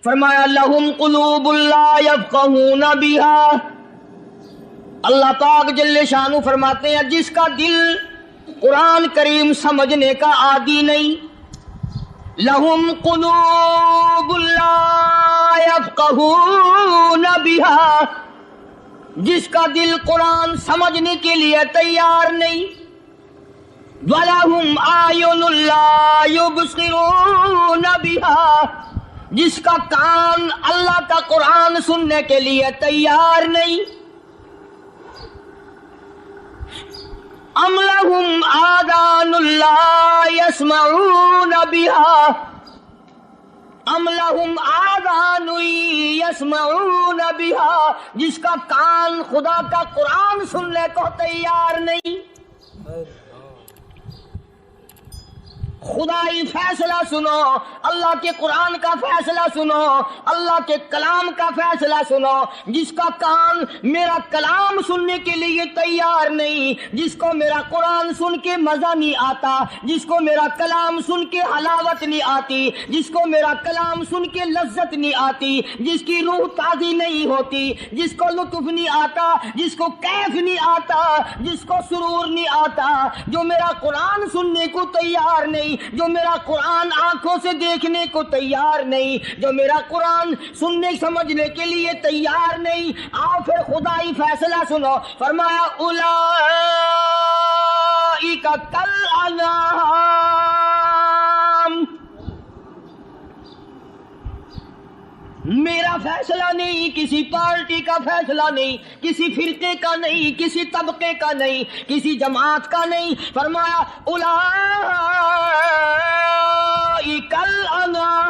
فرمایا لہم قلوب لا یفقہون بہا، اللہ پاک جل شانہ فرماتے ہیں جس کا دل قرآن کریم سمجھنے کا عادی نہیں، لہم قلوب لا یفقہون بہا، جس کا دل قرآن سمجھنے کے لیے تیار نہیں، وَلَهُمْ أَعْيُنٌ لَا يُبْصِرُونَ بِهَا، جس کا کان اللہ کا قرآن سننے کے لیے تیار نہیں، أَمْ لَهُمْ آذَانٌ لَا يَسْمَعُونَ بِهَا، أَمْ لَهُمْ آذَانٌ يَسْمَعُونَ بِهَا، جس کا کان خدا کا قرآن سننے کو تیار نہیں۔ خدائی فیصلہ سنو، اللہ کے قرآن کا فیصلہ سنو، اللہ کے کلام کا فیصلہ سنو، جس کا کان میرا کلام سننے کے لیے تیار نہیں، جس کو میرا قرآن سن کے مزہ نہیں آتا، جس کو میرا کلام سن کے حلاوت نہیں آتی، جس کو میرا کلام سن کے لذت نہیں آتی، جس کی روح تازی نہیں ہوتی، جس کو لطف نہیں آتا، جس کو کیف نہیں آتا، جس کو سرور نہیں آتا، جو میرا قرآن سننے کو تیار نہیں، جو میرا قرآن آنکھوں سے دیکھنے کو تیار نہیں، جو میرا قرآن سننے سمجھنے کے لیے تیار نہیں، آؤ پھر خدائی فیصلہ سنو، فرمایا اولئک کالانعام، میرا فیصلہ نہیں، کسی پارٹی کا فیصلہ نہیں، کسی فرقے کا نہیں، کسی طبقے کا نہیں، کسی جماعت کا نہیں، فرمایا اولئک الانعام،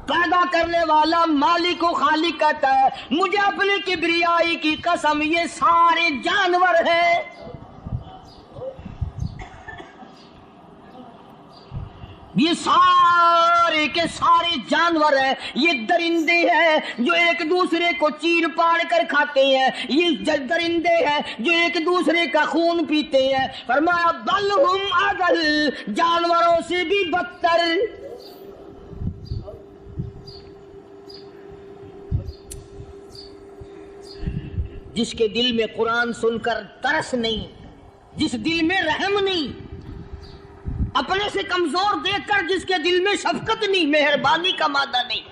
پیدا کرنے والا مالک و خالق کہتا ہے مجھے اپنی کبریائی کی قسم یہ سارے جانور ہیں، یہ سارے کے سارے جانور ہیں، یہ درندے ہیں جو ایک دوسرے کو چیر پاڑ کر کھاتے ہیں، یہ درندے ہیں جو ایک دوسرے کا خون پیتے ہیں، فرمایا بل ہم اضل، جانوروں سے بھی بدتر۔ جس کے دل میں قرآن سن کر ترس نہیں، جس دل میں رحم نہیں، اپنے سے کمزور دیکھ کر جس کے دل میں شفقت نہیں، مہربانی کا مادہ نہیں،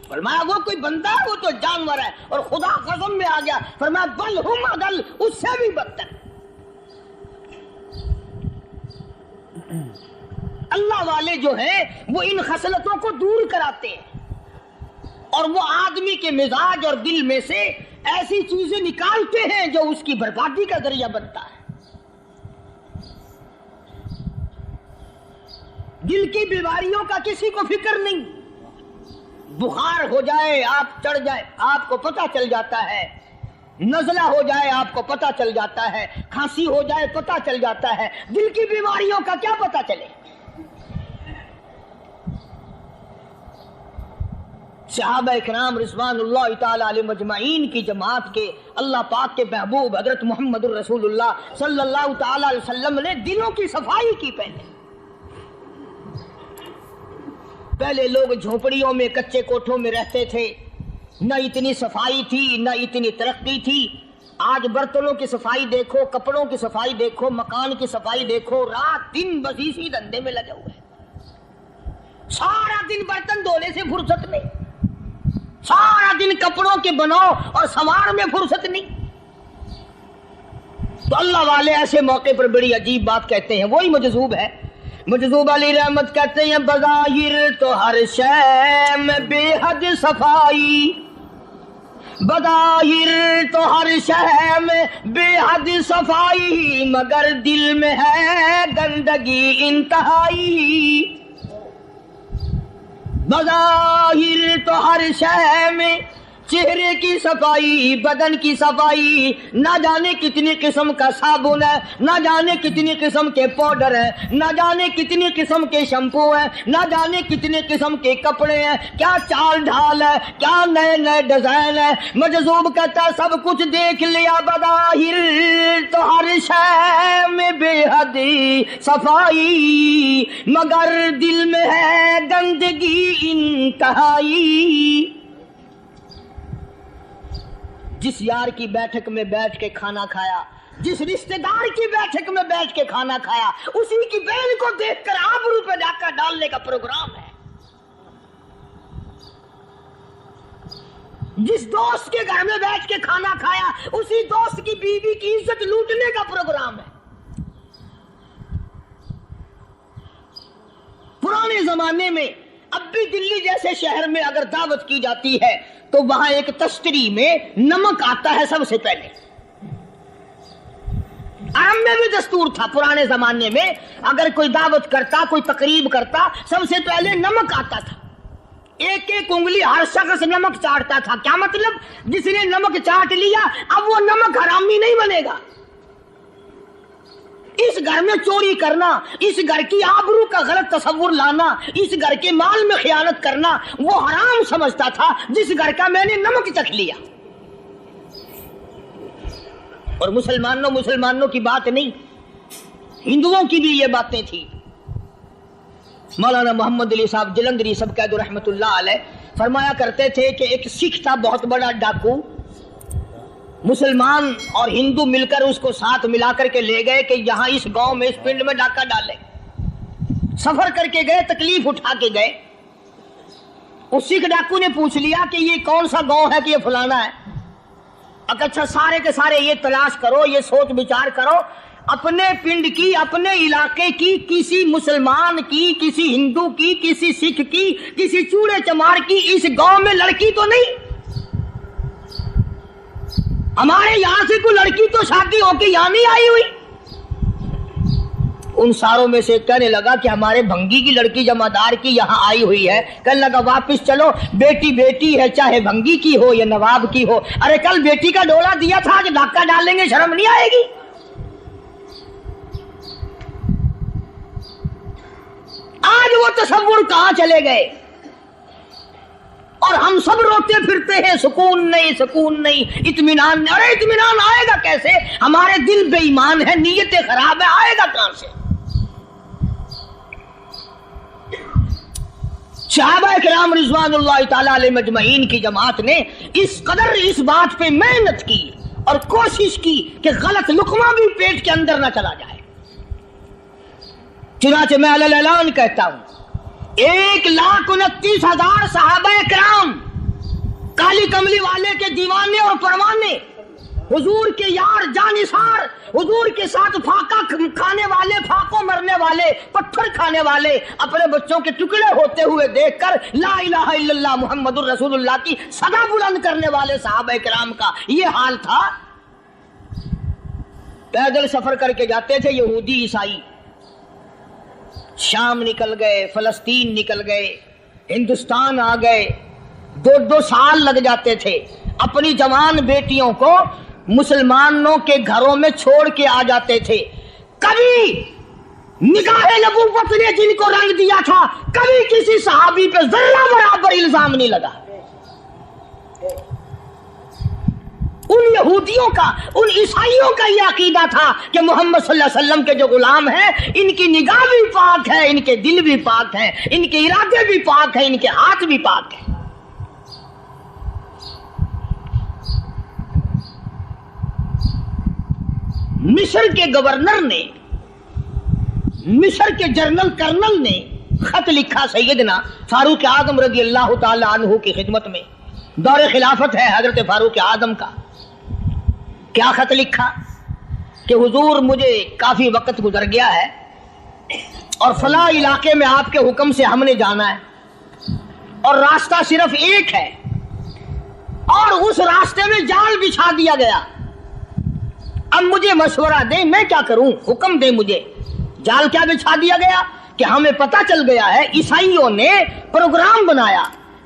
فرمایا وہ کوئی بندہ ہے، وہ تو جانور ہے، اور خدا قسم میں آ گیا فرمایا بل ہم اضل، اس سے بھی بدتر۔ اللہ والے جو ہیں وہ ان خصلتوں کو دور کراتے ہیں، اور وہ آدمی کے مزاج اور دل میں سے ایسی چیزیں نکالتے ہیں جو اس کی بربادی کا ذریعہ بنتا ہے۔ دل کی بیماریوں کا کسی کو فکر نہیں، بخار ہو جائے آپ چڑھ جائے آپ کو پتہ چل جاتا ہے، نزلہ ہو جائے آپ کو پتہ چل جاتا ہے، کھانسی ہو جائے پتہ چل جاتا ہے، دل کی بیماریوں کا کیا پتہ چلے؟ صحابہ اکرام رضوان اللہ تعالی علیہ مجمعین کی جماعت کے اللہ پاک کے محبوب حضرت محمد الرسول اللہ صلی اللہ تعالی علیہ وسلم نے دلوں کی صفائی کی۔ پہلے لوگ جھونپڑیوں میں کچے کوٹھوں میں رہتے تھے، نہ اتنی صفائی تھی نہ اتنی ترقی تھی۔ آج برتنوں کی صفائی دیکھو، کپڑوں کی صفائی دیکھو، مکان کی صفائی دیکھو، رات دن بس اسی دھندے میں لگے ہوئے، سارا دن برتن دھونے سے فرصت نہیں، سارا دن کپڑوں کے بناؤ اور سنوار میں فرصت نہیں۔ تو اللہ والے ایسے موقع پر بڑی عجیب بات کہتے ہیں، وہی مجذوب ہے، مجذوب علی رحمت کہتے ہیں بظاہر تو ہر شے میں بے حد صفائی، بظاہر تو ہر شے میں بے حد صفائی، مگر دل میں ہے گندگی انتہائی، بظاہر تو ہر شے میں چہرے کی صفائی، بدن کی صفائی، نہ جانے کتنی قسم کا صابن ہے، نہ جانے کتنی قسم کے پاؤڈر ہے، نہ جانے کتنی قسم کے شیمپو ہے، نہ جانے کتنے قسم کے کپڑے ہیں، کیا چال ڈھال ہے، کیا نئے نئے ڈیزائن ہے۔ مجذوب کہتا ہے سب کچھ دیکھ لیا بظاہر، تو ہر شے میں بے حد صفائی، مگر دل میں ہے گندگی انتہائی۔ جس یار کی بیٹھک میں بیٹھ کے کھانا کھایا، جس رشتہ دار کی بیٹھک میں بیٹھ کے کھانا کھایا، اسی کی بہن کو دیکھ کر آبرو پہ ڈاکہ ڈالنے کا پروگرام ہے۔ جس دوست کے گھر میں بیٹھ کے کھانا کھایا، اسی دوست کی بیوی کی عزت لوٹنے کا پروگرام ہے۔ پرانے زمانے میں اب بھی دلی جیسے شہر میں اگر دعوت کی جاتی ہے تو وہاں ایک تشتری میں نمک آتا ہے سب سے پہلے۔ عرب میں بھی دستور تھا پرانے زمانے میں، اگر کوئی دعوت کرتا، کوئی تقریب کرتا، سب سے پہلے نمک آتا تھا۔ ایک ایک انگلی ہر شخص نمک چاٹتا تھا۔ کیا مطلب؟ جس نے نمک چاٹ لیا اب وہ نمک حرامی نہیں بنے گا۔ اس گھر میں چوری کرنا، اس گھر کی آبرو کا غلط تصور لانا، اس گھر کے مال میں خیانت کرنا وہ حرام سمجھتا تھا جس گھر کا میں نے نمک چکھ لیا۔ اور مسلمانوں کی بات نہیں، ہندوؤں کی بھی یہ باتیں تھی۔ مولانا محمد علی صاحب جلندری سب قید رحمت اللہ علیہ فرمایا کرتے تھے کہ ایک سکھ تھا بہت بڑا ڈاکو، مسلمان اور ہندو مل کر اس کو ساتھ ملا کر کے لے گئے کہ یہاں اس گاؤں میں، اس پنڈ میں ڈاکہ ڈالے۔ سفر کر کے گئے، تکلیف اٹھا کے گئے۔ اس سکھ ڈاکو نے پوچھ لیا کہ یہ کون سا گاؤں ہے کہ یہ فلانا ہے۔ اچھا سارے کے سارے یہ تلاش کرو، یہ سوچ بچار کرو، اپنے پنڈ کی، اپنے علاقے کی، کسی مسلمان کی، کسی ہندو کی، کسی سکھ کی، کسی چوڑے چمار کی اس گاؤں میں لڑکی تو نہیں؟ ہمارے یہاں سے کوئی لڑکی تو شادی ہو کے یہاں نہیں آئی ہوئی؟ ان ساروں میں سے کہنے لگا کہ ہمارے بھنگی کی لڑکی جمعدار کی یہاں آئی ہوئی ہے۔ کہنے لگا واپس چلو، بیٹی بیٹی ہے، چاہے بھنگی کی ہو یا نواب کی ہو۔ ارے کل بیٹی کا ڈولا دیا تھا کہ ڈاکہ ڈالیں گے، شرم نہیں آئے گی؟ آج وہ تصور کہاں چلے گئے؟ اور ہم سب روتے پھرتے ہیں، سکون نہیں، سکون نہیں، اطمینان نہیں۔ ارے اطمینان آئے گا کیسے؟ ہمارے دل بے ایمان ہے، نیتیں خراب ہے، آئے گا کہاں سے؟ صحابہ کرام رضوان اللہ تعالی علیہ مجمعین کی جماعت نے اس قدر اس بات پہ محنت کی اور کوشش کی کہ غلط لقمہ بھی پیٹ کے اندر نہ چلا جائے۔ چنانچہ میں علی الاعلان کہتا ہوں 1,29,000 صحابہ کرام، کالی کملی والے کے دیوانے اور پروانے، حضور کے یار جانثار، حضور کے ساتھ فاقہ کھانے والے، فاقوں مرنے والے، پتھر کھانے والے، اپنے بچوں کے ٹکڑے ہوتے ہوئے دیکھ کر لا الہ الا اللہ محمد الرسول اللہ کی صدا بلند کرنے والے صحابہ کرام کا یہ حال تھا۔ پیدل سفر کر کے جاتے تھے یہودی عیسائی، شام نکل گئے، فلسطین نکل گئے، ہندوستان آ گئے، 2 سال لگ جاتے تھے۔ اپنی جوان بیٹیوں کو مسلمانوں کے گھروں میں چھوڑ کے آ جاتے تھے۔ کبھی نگاہ نبوت نے جن کو رنگ دیا تھا، کبھی کسی صحابی پہ ذرہ برابر الزام نہیں لگا۔ ان یہودیوں کا، ان عیسائیوں کا یہ عقیدہ تھا کہ محمد صلی اللہ علیہ وسلم کے جو غلام ہیں، ان کی نگاہ بھی پاک ہے، ان کے دل بھی پاک ہیں، ان کے ارادے بھی پاک ہیں، ان کے ہاتھ بھی پاک ہیں۔ مصر کے گورنر نے، مصر کے جنرل کرنل نے خط لکھا سیدنا فاروق اعظم رضی اللہ تعالی عنہ کی خدمت میں۔ دور خلافت ہے حضرت فاروق اعظم کا۔ کیا خط لکھا کہ حضور مجھے کافی وقت گزر گیا ہے اور فلاں علاقے میں آپ کے حکم سے ہم نے جانا ہے اور راستہ صرف ایک ہے اور اس راستے میں جال بچھا دیا گیا۔ اب مجھے مشورہ دیں، میں کیا کروں؟ حکم دیں مجھے۔ جال کیا بچھا دیا گیا کہ ہمیں پتہ چل گیا ہے عیسائیوں نے پروگرام بنایا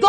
2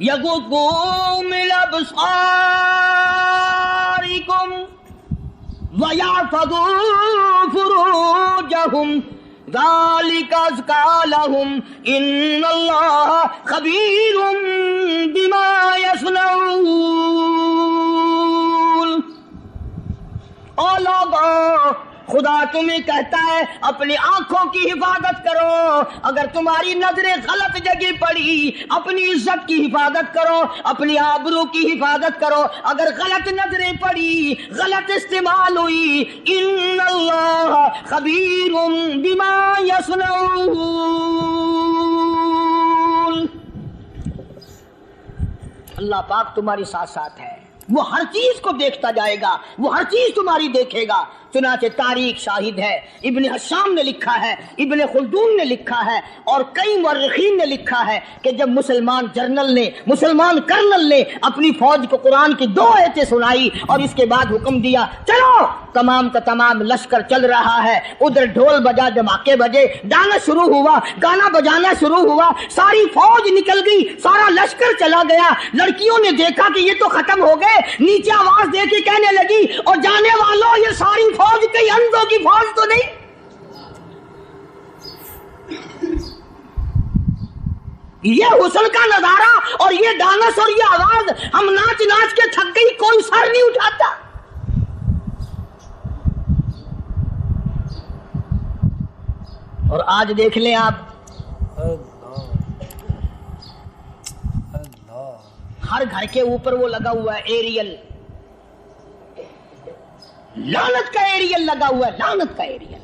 یغضوا من ابصارکم وَيَحْفَظُوا فُرُوجَهُمْ ذَلِكَ أَزْكَىٰ لَهُمْ إِنَّ اللَّهَ خَبِيرٌ بِمَا يَصْنَعُونَ۔ او لوگوں، خدا تمہیں کہتا ہے اپنی آنکھوں کی حفاظت کرو، اگر تمہاری نظریں غلط جگہ پڑی اپنی عزت کی حفاظت کرو، اپنی آبرو کی حفاظت کرو، اگر غلط نظریں پڑی غلط استعمال ہوئی، ان اللہ خبیر بما یصنعون، اللہ پاک تمہاری ساتھ ساتھ ہے، وہ ہر چیز کو دیکھتا جائے گا، وہ ہر چیز تمہاری دیکھے گا۔ چنانچہ تاریخ شاہد ہے، ابن حشام نے لکھا ہے، ابن خلدون نے لکھا ہے، اور کئی مورخین نے لکھا ہے کہ جب مسلمان کرنل نے اپنی فوج کو قرآن کی 2 آیتیں سنائی اور اس کے بعد حکم دیا چلو، تمام کا تمام لشکر چل رہا ہے، ادھر ڈھول بجا، دھماکے بجے، گانا شروع ہوا، گانا بجانا شروع ہوا، ساری فوج نکل گئی، سارا لشکر چلا گیا، لڑکیوں نے دیکھا کہ یہ تو ختم ہو گئے، نیچے آواز دے کے کہنے لگی اور جانے والوں یہ ساری فوج کئی اندھوں کی فوج تو نہیں؟ یہ حسن کا نظارہ اور یہ ڈانس اور یہ آواز، ہم ناچ ناچ کے تھک گئی، کوئی سر نہیں اٹھاتا۔ اور آج دیکھ لیں آپ، ہر گھر کے اوپر وہ لگا ہوا ہے ایریل، لعنت کا ایریل لگا ہوا ہے، لعنت کا ایریل۔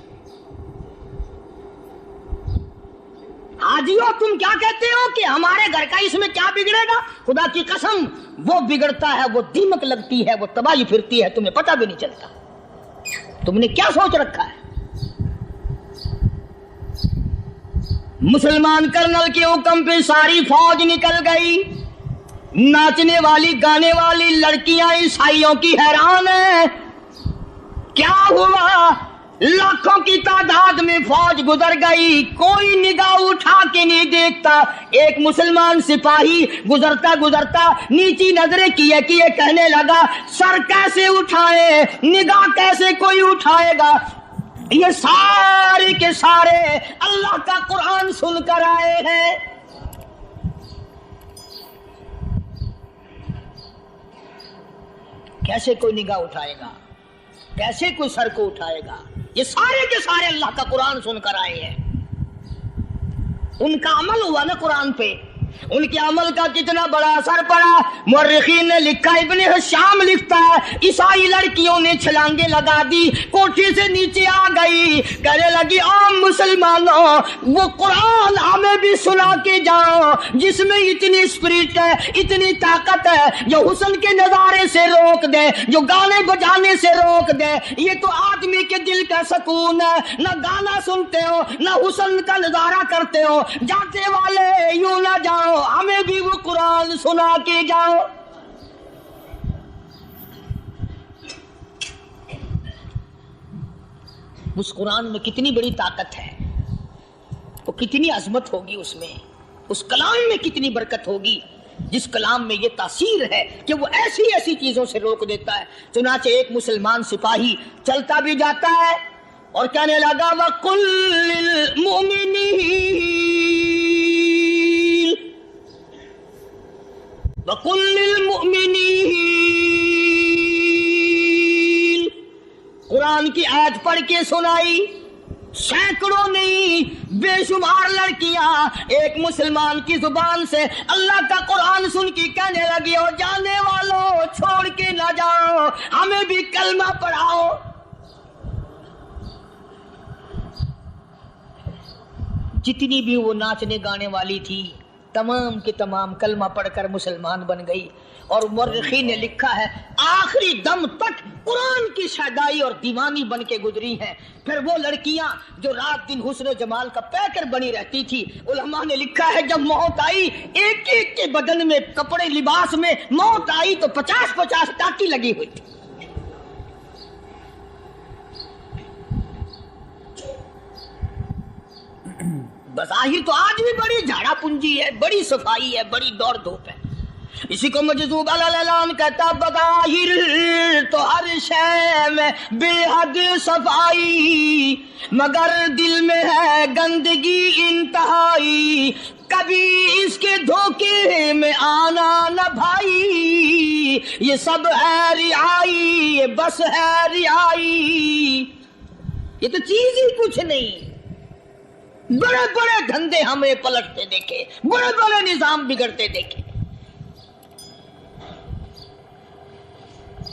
حاجیو تم کیا کہتے ہو کہ ہمارے گھر کا اس میں کیا بگڑے گا؟ خدا کی قسم وہ بگڑتا ہے، وہ دیمک لگتی ہے، وہ تباہی پھرتی ہے، تمہیں پتہ بھی نہیں چلتا۔ تم نے کیا سوچ رکھا ہے؟ مسلمان کرنل کے حکم پہ ساری فوج نکل گئی، ناچنے والی گانے والی لڑکیاں عیسائیوں کی حیران ہیں، کیا ہوا؟ لاکھوں کی تعداد میں فوج گزر گئی، کوئی نگاہ اٹھا کے نہیں دیکھتا۔ ایک مسلمان سپاہی گزرتا گزرتا نیچی نظریں کیے کیے کہنے لگا سر کیسے اٹھائے، نگاہ کیسے کوئی اٹھائے گا؟ یہ سارے کے سارے اللہ کا قرآن سن کر آئے ہیں۔ کیسے کوئی نگاہ اٹھائے گا؟ کیسے کوئی سر کو اٹھائے گا؟ یہ سارے کے سارے اللہ کا قرآن سن کر آئے ہیں۔ ان کا عمل ہوا نا قرآن پہ، ان کے عمل کا کتنا بڑا اثر پڑا۔ مورخین نے لکھا، ابن حشام لکھتا ہے عیسائی لڑکیوں نے چھلانگے لگا دی، کوٹھی سے نیچے آ گئی، کہنے لگی عام مسلمانوں وہ قرآن ہمیں بھی سنا کے جاؤ جس میں اتنی اسپرٹ ہے، اتنی طاقت ہے، جو حسن کے نظارے سے روک دے، جو گانے بجانے سے روک دے۔ یہ تو آدمی کے دل کا سکون ہے، نہ گانا سنتے ہو نہ حسن کا نظارہ کرتے ہو، جاتے والے یوں نہ جاؤ، ہمیں بھی وہ قرآن سنا کے جاؤ۔ اس قرآن میں کتنی بڑی طاقت ہے، وہ کتنی عظمت ہوگی، اس میں اس کلام میں کتنی برکت ہوگی، جس کلام میں یہ تاثیر ہے کہ وہ ایسی ایسی چیزوں سے روک دیتا ہے۔ چنانچہ ایک مسلمان سپاہی چلتا بھی جاتا ہے اور کہنے لگا وَقُلْ لِلْمُؤْمِنِينَ وَقُلْ لِلْمُؤْمِنِينَ، قرآن کی آیت پڑھ کے سنائی، سینکڑوں نہیں بے شمار لڑکیاں ایک مسلمان کی زبان سے اللہ کا قرآن سن کے کہنے لگی اور جانے والوں چھوڑ کے نہ جاؤ، ہمیں بھی کلمہ پڑھاؤ۔ جتنی بھی وہ ناچنے گانے والی تھی تمام کی تمام کلمہ پڑھ کر مسلمان بن گئی۔ اور مورخین نے لکھا ہے آخری دم تک قرآن کی شیدائی اور دیوانی بن کے گزری ہیں۔ پھر وہ لڑکیاں جو رات دن حسن و جمال کا پیکر بنی رہتی تھی، علماء نے لکھا ہے جب موت آئی ایک ایک کے بدن میں کپڑے لباس میں موت آئی تو 50-50 ٹاکی لگی ہوئی تھی۔ بظاہر تو آج بھی بڑی جھاڑا پونجی ہے، بڑی صفائی ہے، بڑی دوڑ دھوپ ہے، اسی کو مجذوب الالان کہتا بظاہر تو ہر شے میں بے حد صفائی، مگر دل میں ہے گندگی انتہائی، کبھی اس کے دھوکے میں آنا نہ بھائی، یہ سب ہے رعائی، یہ بس ہے رعائی، یہ تو چیز ہی کچھ نہیں۔ بڑے بڑے دھندے ہمیں پلٹتے دیکھے، بڑے بڑے نظام بگڑتے دیکھے۔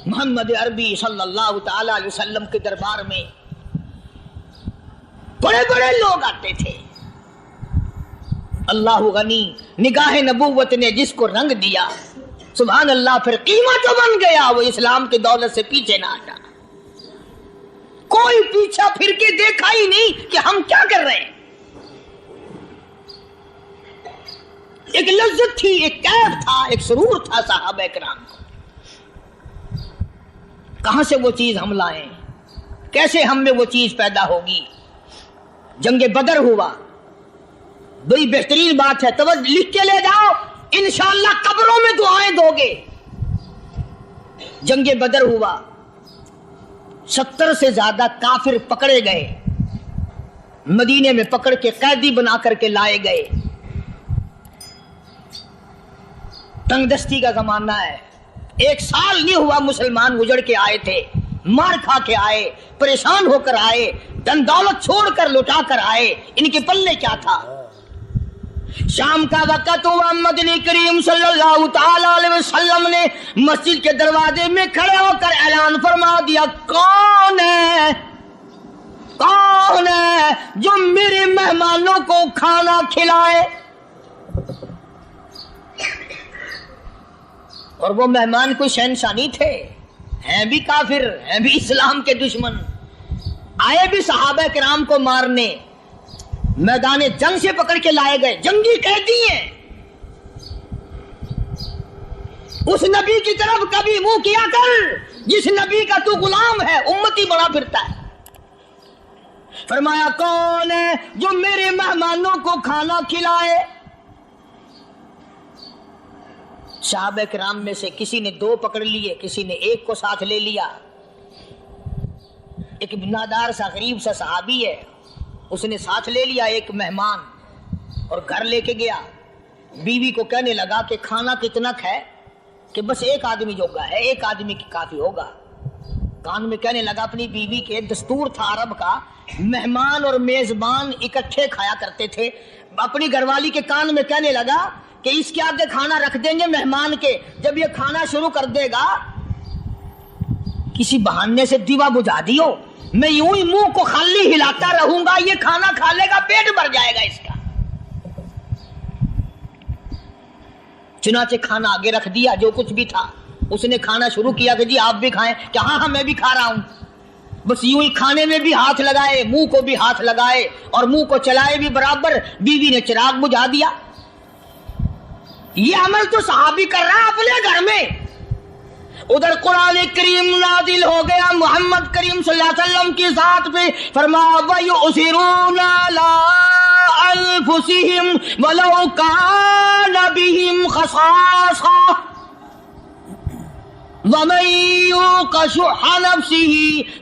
محمد عربی صلی اللہ تعالی علیہ وسلم کے دربار میں بڑے بڑے لوگ آتے تھے۔ اللہ غنی، نگاہ نبوت نے جس کو رنگ دیا، سبحان اللہ، پھر قیمت بن گیا، وہ اسلام کی دولت سے پیچھے نہ ہٹا۔ کوئی پیچھا پھر کے دیکھا ہی نہیں کہ ہم کیا کر رہے ہیں۔ ایک لذت تھی، ایک کیف تھا، ایک سرور تھا صحابہ کرام کو۔ کہاں سے وہ چیز ہم لائیں، کیسے ہم میں وہ چیز پیدا ہوگی؟ جنگ بدر ہوا، بڑی بہترین بات ہے، توجہ لکھ کے لے جاؤ، انشاءاللہ قبروں میں دعائیں دو گے۔ جنگ بدر ہوا، 70 سے زیادہ کافر پکڑے گئے، مدینے میں پکڑ کے قیدی بنا کر کے لائے گئے۔ تنگ دستی کا زمانہ ہے، 1 سال نہیں ہوا مسلمان اجڑ کے آئے تھے، مار کھا کے آئے، پریشان ہو کر آئے، دن دولت چھوڑ کر لوٹا کر آئے، ان کے پلے کیا تھا؟ شام کا وقت ہوا، مدنی کریم صلی اللہ تعالی علیہ وسلم نے مسجد کے دروازے میں کھڑے ہو کر اعلان فرما دیا، کون ہے جو میرے مہمانوں کو کھانا کھلائے؟ اور وہ مہمان کوئی شہنشاہ نہیں تھے، ہیں بھی کافر، ہیں بھی اسلام کے دشمن، آئے بھی صحابہ کرام کو مارنے، میدان جنگ سے پکڑ کے لائے گئے، جنگی قیدی ہیں۔ اس نبی کی طرف کبھی منہ کیا کر جس نبی کا تو غلام ہے، امتی بڑا پھرتا ہے۔ فرمایا کون ہے جو میرے مہمانوں کو کھانا کھلائے؟ صحابہ کرام میں سے کسی نے 2 پکڑ لیے، کسی نے 1 کو ساتھ لے لیا۔ ایک بنادار سا غریب سا صحابی ہے، اس نے ساتھ لے لیا 1 مہمان اور گھر لے کے گیا۔ بیوی کو کہنے لگا کہ کھانا کتنا ہے؟ کہ بس 1 آدمی جوگا ہے، 1 آدمی کی کافی ہوگا۔ کان میں کہنے لگا، اپنی بیوی کے دستور تھا عرب کا، مہمان اور میزبان اکٹھے کھایا کرتے تھے۔ اپنی گھر والی کے کان میں کہنے لگا کہ اس کے آگے کھانا رکھ دیں گے مہمان کے، جب یہ کھانا شروع کر دے گا کسی بہانے سے دیوا بجھا دیو، میں یوں ہی منہ کو خالی ہلاتا رہوں گا، یہ کھانا کھا لے گا، پیٹ بھر جائے گا اس کا۔ چنانچہ کھانا آگے رکھ دیا، جو کچھ بھی تھا، اس نے کھانا شروع کیا کہ جی آپ بھی کھائیں، کہ ہاں میں بھی کھا رہا ہوں۔ بس یوں ہی کھانے میں بھی ہاتھ لگائے، منہ کو بھی ہاتھ لگائے اور منہ کو چلائے بھی برابر، بیوی نے چراغ بجھا دیا۔ یہ عمل تو صحابی کر رہا ہے اپنے گھر میں۔ ادھر قرآن کریم نازل ہو گیا محمد کریم صلی اللہ علیہ وسلم کی ذات پہ، فرمایا وَيُؤْثِرُونَ عَلَىٰ أَنفُسِهِمْ وَلَوْ كَانَ بِهِمْ خَصَاصَةٌ وَمَن يُوقَ شُحَّ نَفْسِهِ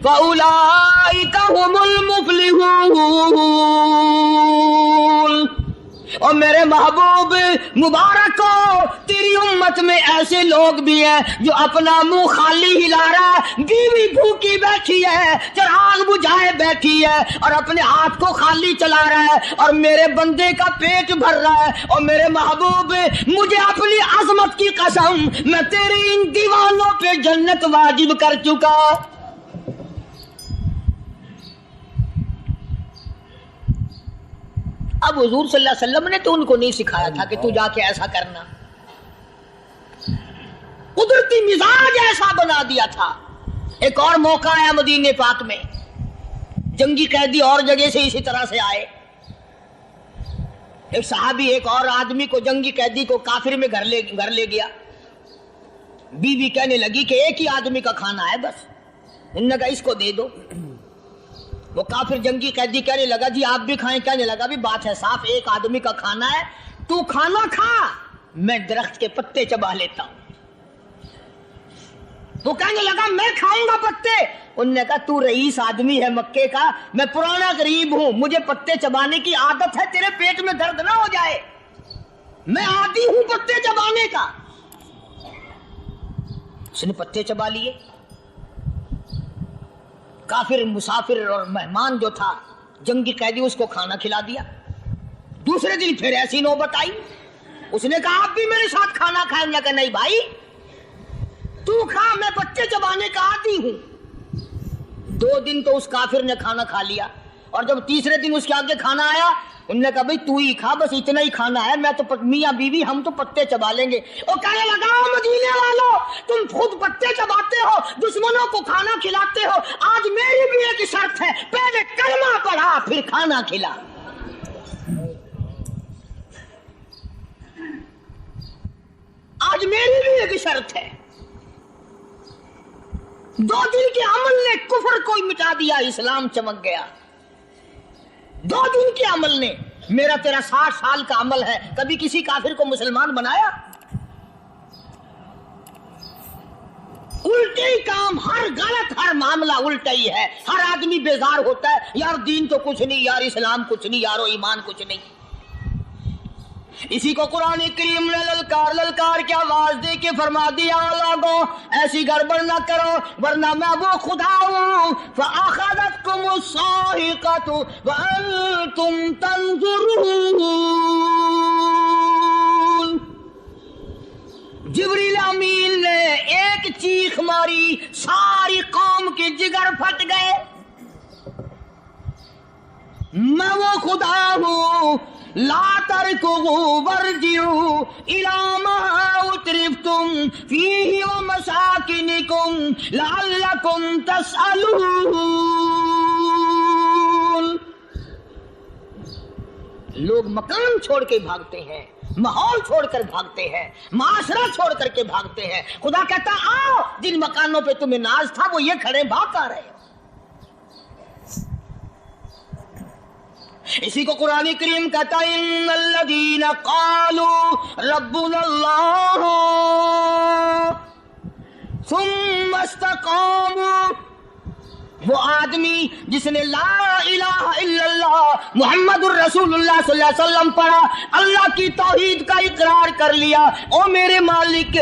فَأُولَٰئِكَ هُمُ الْمُفْلِحُونَ۔ اور میرے محبوب مبارک ہو، تیری امت میں ایسے لوگ بھی ہیں جو اپنا منہ خالی ہلا رہا ہے، بیوی بھوکی بیٹھی ہے، چراغ بجھائے بیٹھی ہے اور اپنے ہاتھ کو خالی چلا رہا ہے، اور میرے بندے کا پیٹ بھر رہا ہے۔ اور میرے محبوب، مجھے اپنی عظمت کی قسم، میں تیرے ان دیوانوں پہ جنت واجب کر چکا۔ اب حضور صلی اللہ علیہ وسلم نے تو ان کو نہیں سکھایا تھا کہ تو جا کے ایسا کرنا، قدرتی مزاج ایسا بنا دیا تھا۔ ایک اور موقع آیا مدینے پاک میں، جنگی قیدی اور جگہ سے اسی طرح سے آئے۔ ایک صحابی ایک اور آدمی کو، جنگی قیدی کو کافر میں گھر لے گیا۔ بیوی کہنے لگی کہ 1 ہی آدمی کا کھانا ہے بس، انہوں نے کہا اس کو دے دو۔ وہ کافر جنگی قیدی کہنے لگا جی آپ بھی کھائیں، کہنے لگا بھی بات ہے صاف، 1 آدمی کا کھانا ہے، تو کھانا کھا میں درخت کے پتے چبا لیتا ہوں. وہ کہنے لگا میں کھاؤں گا پتے. انہوں نے کہا تو رئیس آدمی ہے مکے کا, میں پرانا غریب ہوں, مجھے پتے چبانے کی عادت ہے, تیرے پیٹ میں درد نہ ہو جائے, میں عادی ہوں پتے چبانے کا. اس نے پتے چبا لیے. کافر مسافر اور مہمان جو تھا جنگی قیدی, اس کو کھانا کھلا دیا. دوسرے دن پھر ایسی نوبت آئی. اس نے کہا آپ بھی میرے ساتھ کھانا کھائیں. نے کہا نہیں بھائی تو کھا, میں پتے چبانے کا عادی ہوں. 2 دن تو اس کافر نے کھانا کھا لیا, اور جب تیسرے دن اس کے آگے کھانا آیا, انہوں نے کہا بھائی تو ہی کھا, بس اتنا ہی کھانا ہے, میں تو میاں بیوی ہم تو پتے چبا لیں گے. اور کہنے لگا مدینے والوں, تم خود پتے چباتے ہو, دشمنوں کو کھانا کھلاتے ہو, آج میری بھی ایک شرط ہے, پہلے کلمہ پڑھا پھر کھانا کھلا. آج میری بھی ایک شرط ہے. 2 دن کے عمل نے کفر کو مٹا دیا, اسلام چمک گیا. 2 دن کے عمل نے. میرا تیرا 60 سال کا عمل ہے, کبھی کسی کافر کو مسلمان بنایا؟ الٹے ہی کام, ہر غلط, ہر معاملہ الٹا ہی ہے. ہر آدمی بیزار ہوتا ہے, یار دین تو کچھ نہیں, یار اسلام کچھ نہیں, یارو ایمان کچھ نہیں. اسی کو قرآن کریم نے للکار کے آواز دے کے فرما دیا, لوگوں ایسی گڑبڑ نہ کرو ورنہ میں وہ خدا ہوں. فَأَخَذَتْكُمُ الصَّاعِقَةُ وَأَنْتُمْ تَنْظُرُونَ. جبریل امین نے ایک چیخ ماری, ساری قوم کے جگر پھٹ گئے. میں وہ خدا ہوں, لا ترکضوا وارجعوا إلى ما أترفتم فيه ومساكنكم لعلكم تسألون. لوگ مکان چھوڑ کے بھاگتے ہیں, ماحول چھوڑ کر بھاگتے ہیں, معاشرہ چھوڑ کر کے بھاگتے ہیں. خدا کہتا آؤ, جن مکانوں پہ تمہیں ناز تھا وہ یہ کھڑے بھاگ آ رہے. اسی کو قرآن کریم کہتا ہے ان الذین قالوا ربنا اللہ ثم استقاموا. وہ آدمی جس نے لا الہ الا اللہ محمد الرسول اللہ صلی اللہ علیہ وسلم پڑھا, اللہ کی توحید کا اقرار کر لیا, او میرے مالک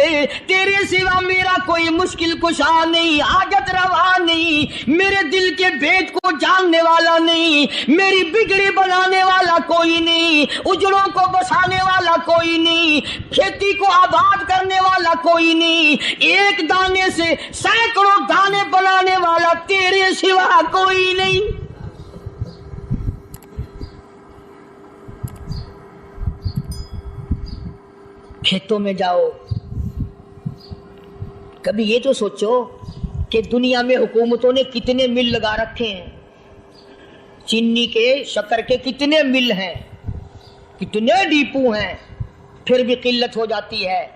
تیرے سوا میرا کوئی مشکل کشا نہیں, حاجت روا نہیں, میرے دل کے بھید کو جاننے والا نہیں, میری بگڑی بنانے والا کوئی نہیں, اجڑوں کو بسانے والا کوئی نہیں, کھیتی کو آباد کرنے والا کوئی نہیں, ایک دانے سے سینکڑوں دانے بنانے والا تیرے سوا کوئی نہیں. کھیتوں میں جاؤ, کبھی یہ تو سوچو کہ دنیا میں حکومتوں نے کتنے مل لگا رکھے ہیں, چینی کے, شکر کے کتنے مل ہیں, کتنے ڈیپو ہیں, پھر بھی قلت ہو جاتی ہے.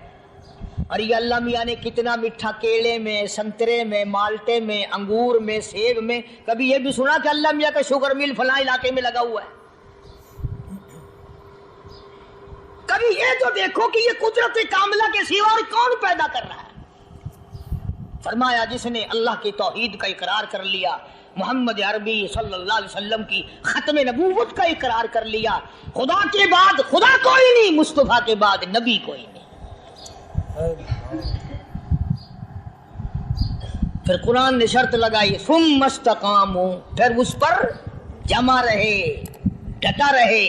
اور یہ اللہ میاں نے کتنا میٹھا کیلے میں, سنترے میں, مالٹے میں, انگور میں, سیب میں. کبھی یہ بھی سنا کہ اللہ میاں کا شوگر مل فلاں علاقے میں لگا ہوا ہے؟ کبھی یہ تو دیکھو کہ یہ قدرت کاملہ کے سوا اور کون پیدا کر رہا ہے. فرمایا جس نے اللہ کی توحید کا اقرار کر لیا, محمد عربی صلی اللہ علیہ وسلم کی ختم نبوت کا اقرار کر لیا, خدا کے بعد خدا کوئی نہیں, مصطفیٰ کے بعد نبی کوئی نہیں. پھر قرآن نے شرط لگائی ثم استقاموا, پھر اس پر جمع رہے, ڈٹا رہے.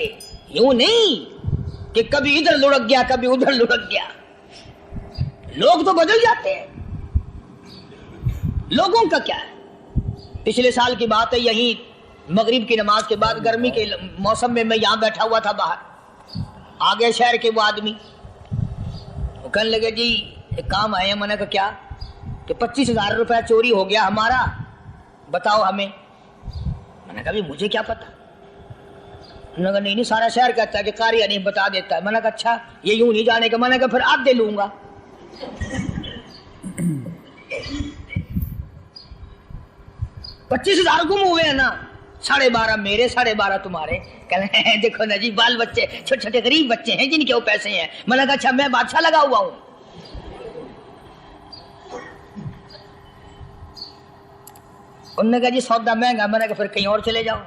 یوں نہیں کہ کبھی ادھر لڑک گیا کبھی ادھر لڑک گیا. لوگ تو بدل جاتے ہیں, لوگوں کا کیا ہے. پچھلے سال کی بات ہے, یہی مغرب کی نماز کے بعد گرمی کے موسم میں میں یہاں بیٹھا ہوا تھا باہر, آگے شہر کے وہ آدمی وہ کہنے لگے جی ایک کام آئے ہیں. میں نے کہا کیا؟ کہ 25,000 روپے چوری ہو گیا ہمارا, بتاؤ ہمیں. میں نے کہا مجھے کیا پتا. انہوں نے کہا نہیں سارا شہر کہتا ہے کہ قاریہ نہیں بتا دیتا ہے. میں نے کہا اچھا یہ یوں نہیں جانے کا. میں نے کہا پھر آدھے لوں گا. 25,000 گم ہوئے ہیں نا, 12.5 میرے 12.5 تمہارے. کہنے دیکھو نا جی بال بچے چھوٹے چھوٹے غریب بچے ہیں جن کے وہ پیسے ہیں. میں نے کہا اچھا میں بادشاہ لگا ہوا ہوں. انہوں نے کہا جی سودا مہنگا. میں نے کہا پھر کہیں اور چلے جاؤ.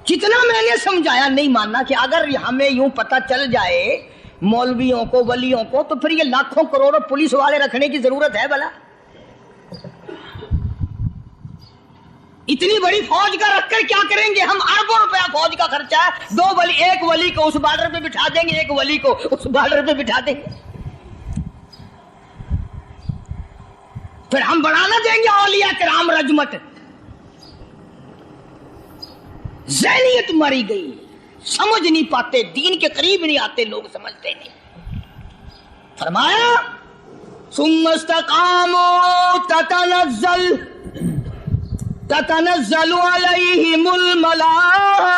جتنا میں نے سمجھایا نہیں ماننا کہ اگر ہمیں یوں پتہ چل جائے مولویوں کو ولیوں کو تو پھر یہ لاکھوں کروڑوں پولیس والے رکھنے کی ضرورت ہے بھلا؟ اتنی بڑی فوج کا رکھ کر کیا کریں گے ہم؟ اربوں روپیہ فوج کا خرچہ ہے. 2 ولی، ایک ولی کو اس بارڈر پہ بٹھا دیں گے، ایک ولی کو اس بارڈر پہ بٹھا دیں گے. پھر ہم بڑھانا دیں گے اولیاء کرام رجمت. ذہنیت مری گئی، سمجھ نہیں پاتے، دین کے قریب نہیں آتے لوگ، سمجھتے نہیں. فرمایا ثم استقاموا تتنزل علیہم الملائکۃ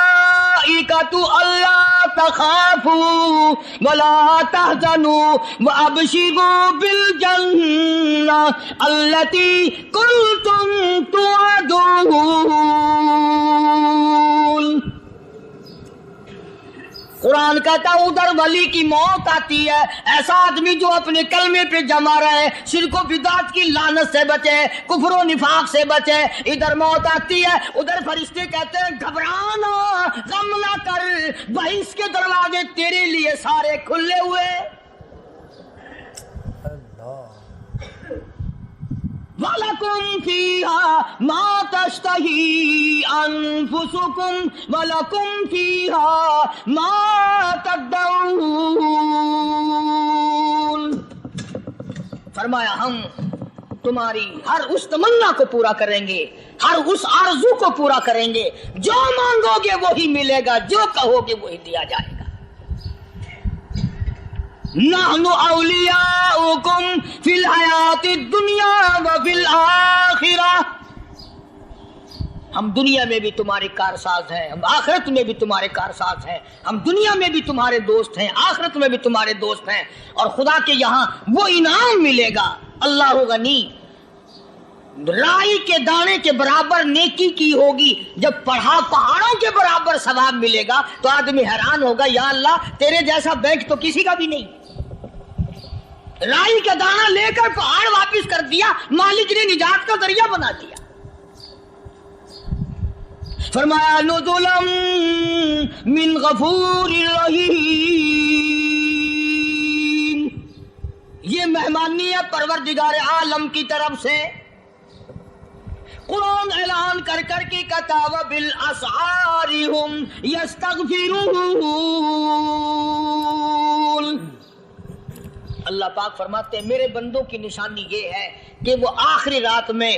الا تخافوا ولا تحزنوا وابشروا بالجنہ التی کنتم توعدون. قرآن کہتا ہے ادھر ولی کی موت آتی ہے، ایسا آدمی جو اپنے کلمے پہ جمع رہے، شرک و بدعت کی لعنت سے بچے، کفر و نفاق سے بچے. ادھر موت آتی ہے، ادھر فرشتے کہتے ہیں گھبرانا، غم نہ کر، بحث کے دروازے تیرے لیے سارے کھلے ہوئے. وَلَكُمْ فِيهَا مَا تَشْتَهِي أَنفُسُكُمْ وَلَكُمْ فِيهَا مَا تَدَّعُونَ. فرمایا ہم تمہاری ہر اس تمنا کو پورا کریں گے، ہر اس آرزو کو پورا کریں گے. جو مانگو گے وہی ملے گا، جو کہو گے وہی دیا جائے گا. نحن اولیاؤکم فی الحیات الدنیا وفی الآخرہ. ہم دنیا میں بھی تمہارے کارساز ہیں، ہم آخرت میں بھی تمہارے کارساز ہیں. ہم دنیا میں بھی تمہارے دوست ہیں، آخرت میں بھی تمہارے دوست ہیں. اور خدا کے یہاں وہ انعام ملے گا. اللہ غنی، رائی کے دانے کے برابر نیکی کی ہوگی، جب پہاڑوں کے برابر ثواب ملے گا تو آدمی حیران ہوگا، یا اللہ تیرے جیسا بینک تو کسی کا بھی نہیں. رائی کا دانہ لے کر پہاڑ واپس کر دیا، مالک نے نجات کا ذریعہ بنا دیا. فرمایا نزلا من غفور رحیم. یہ مہمانی ہے پروردگار عالم کی طرف سے. قرآن اعلان کر کر کے کہتا وبالاسحار هم یستغفرون. اللہ پاک فرماتے ہیں میرے بندوں کی نشانی یہ ہے کہ وہ آخری رات میں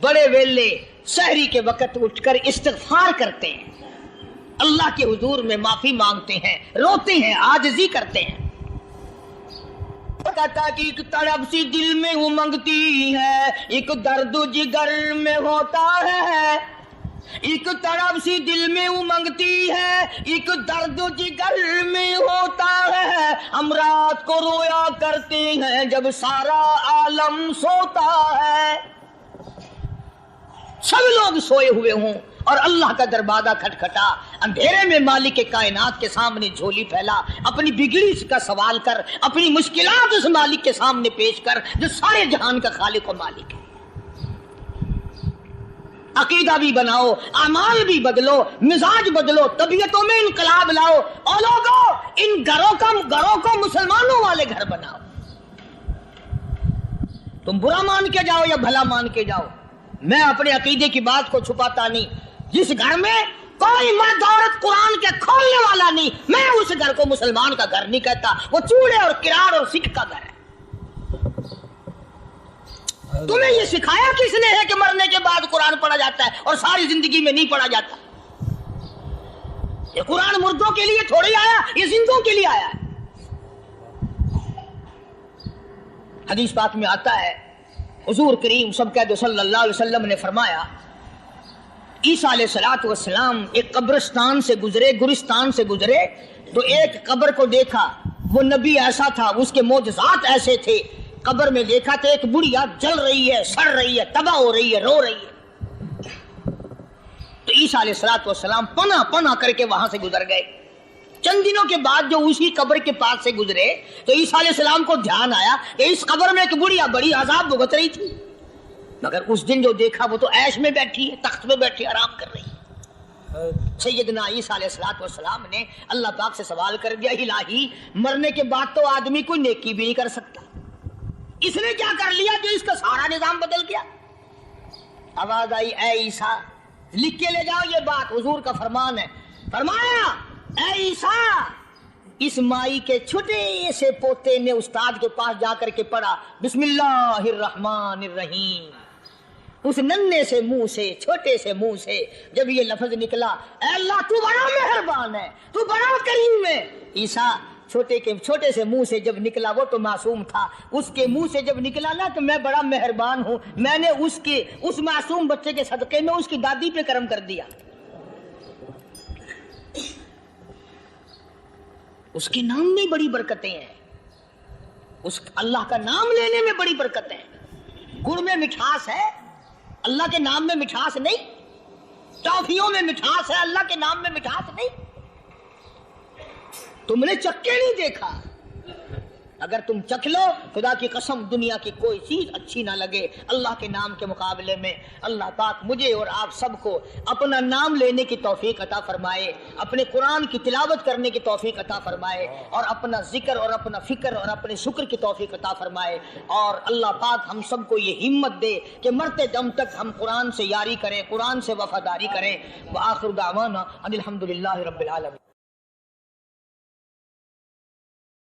بڑے ویلے سحری کے وقت اٹھ کر استغفار کرتے ہیں، اللہ کے حضور میں معافی مانگتے ہیں، روتے ہیں، عاجزی کرتے ہیں. کہتا کہ ایک تڑپ سی دل میں امنگتی ہے، ایک درد جگر میں ہوتا ہے. ایک تڑپ سی دل میں امنگتی ہے، ایک درد جگر میں ہوتا ہے. ہم رات کو رویا کرتے ہیں جب سارا عالم سوتا ہے. سب لوگ سوئے ہوئے ہوں اور اللہ کا دروازہ کھٹکھٹا، اندھیرے میں مالک کے کائنات کے سامنے جھولی پھیلا، اپنی بگڑی کا سوال کر، اپنی مشکلات اس مالک کے سامنے پیش کر جو سارے جہان کا خالق و مالک ہے. عقیدہ بھی بناؤ، اعمال بھی بدلو، مزاج بدلو، طبیعتوں میں انقلاب لاؤ. اور لوگوں ان گھروں کو مسلمانوں والے گھر بناؤ. تم برا مان کے جاؤ یا بھلا مان کے جاؤ، میں اپنے عقیدے کی بات کو چھپاتا نہیں. جس گھر میں کوئی مرد عورت قرآن کے کھولنے والا نہیں، میں اس گھر کو مسلمان کا گھر نہیں کہتا، وہ چوڑے اور کرار اور سکھ کا گھر ہے. تمہیں یہ سکھایا کس نے ہے کہ مرنے کے بعد قرآن پڑھا جاتا ہے اور ساری زندگی میں نہیں پڑھا جاتا؟ یہ قرآن مردوں کے لیے تھوڑی آیا، یہ زندوں کے لیے آیا ہے. حدیث پاک میں آتا ہے حضور کریم صلی اللہ علیہ وسلم نے فرمایا عیسیٰ علیہ السلام ایک قبرستان سے گزرے، گورستان سے گزرے تو ایک قبر کو دیکھا. وہ نبی ایسا تھا، اس کے معجزات ایسے تھے. قبر میں دیکھا تو ایک بڑھیا جل رہی ہے، سڑ رہی ہے، تباہ ہو رہی ہے، رو رہی ہے. تو عیسیٰ علیہ السلام پناہ پناہ کر کے وہاں سے گزر گئے. چند دنوں کے بعد جو اسی قبر کے پاس سے گزرے تو عیسیٰ علیہ السلام کو دھیان آیا کہ اس قبر میں ایک بڑھیا بڑی عذاب بھگت رہی تھی، مگر اس دن جو دیکھا وہ تو عیش میں بیٹھی ہے، تخت میں بیٹھی آرام کر رہی ہے. سیدنا عیسیٰ علیہ السلام نے اللہ پاک سے سوال کر دیا، الہی مرنے کے بعد تو آدمی کوئی نیکی بھی نہیں کر سکتا، اس نے کیا کر لیا جو اس کا سارا نظام بدل گیا؟ آواز آئی، اے عیسیٰ لکھ کے لے جاؤ یہ بات، حضور کا فرمان ہے. فرمایا، اے عیسیٰ اس مائی کے چھوٹے سے پوتے نے استاد کے پاس جا کر کے پڑھا بسم اللہ الرحمن الرحیم. اس ننھے سے منہ سے، چھوٹے سے منہ سے جب یہ لفظ نکلا، اے اللہ تو بڑا مہربان ہے، تو بڑا کریم ہے. عیسیٰ چھوٹے سے منہ سے جب نکلا، وہ تو معصوم تھا، اس کے منہ سے جب نکلا نا کہ میں بڑا مہربان ہوں، میں نے اس معصوم بچے کے صدقے میں اس کی دادی پہ کرم کر دیا. اس کے نام میں بڑی برکتیں ہیں، اس اللہ کا نام لینے میں بڑی برکتیں ہیں. گڑ میں مٹھاس ہے، اللہ کے نام میں مٹھاس نہیں. ٹافیوں میں مٹھاس ہے، اللہ کے نام میں مٹھاس نہیں. تم نے چکھ کے نہیں دیکھا، اگر تم چکھ لو خدا کی قسم دنیا کی کوئی چیز اچھی نہ لگے اللہ کے نام کے مقابلے میں. اللہ پاک مجھے اور آپ سب کو اپنا نام لینے کی توفیق عطا فرمائے، اپنے قرآن کی تلاوت کرنے کی توفیق عطا فرمائے، اور اپنا ذکر اور اپنا فکر اور اپنے شکر کی توفیق عطا فرمائے. اور اللہ پاک ہم سب کو یہ ہمت دے کہ مرتے دم تک ہم قرآن سے یاری کریں، قرآن سے وفاداری کریں. وآخر دعوانا ان الحمدللہ رب العالمین.